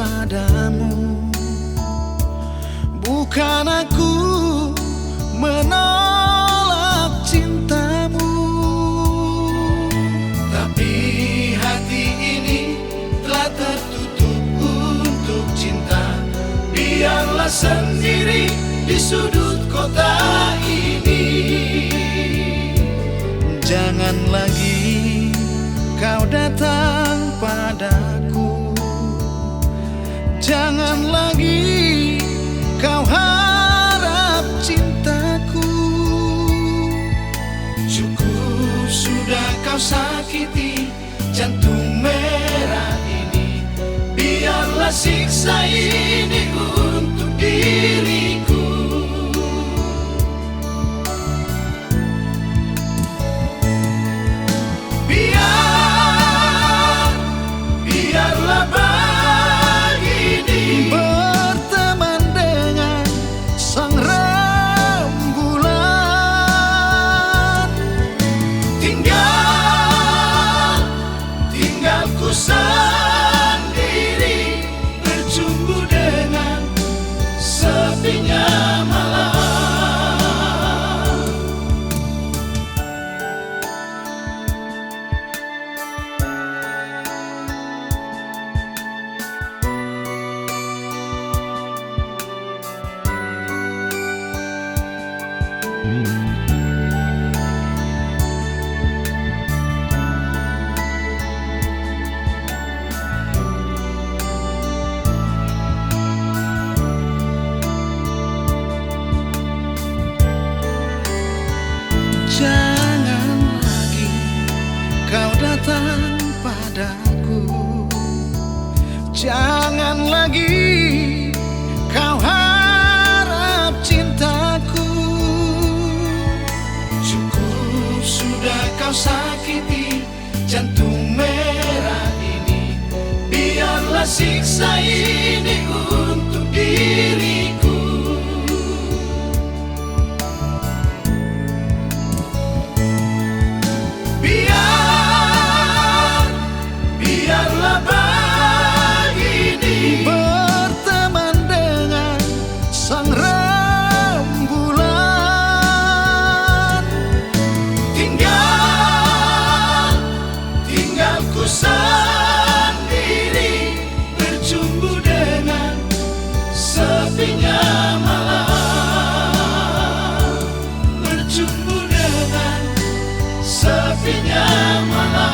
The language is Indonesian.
padamu. Bukan aku menolak cintamu, tapi hati ini telah tertutup untuk cinta. Biarlah sendiri di sudut kota ini. Jangan lagi kau datang padaku, jangan lagi kau harap cintaku. Cukup sudah kau sakiti jantung merah ini. Biarlah siksa ini untuk diriku. Biarlah begini, Berteman dengan sang rembulan. Tinggal ku sendiri, berjumpa dengan sepinya malam. Jangan lagi kau datang padaku, jangan lagi kau harap cintaku. Cukup sudah kau sakiti jantung merah ini. Biarlah siksa ini untuk diriku. Biarlah begini, Berteman dengan sang rembulan. Tinggal ku sendiri, berjumpa dengan sepinya malam. Berjumpa dengan sepinya malam.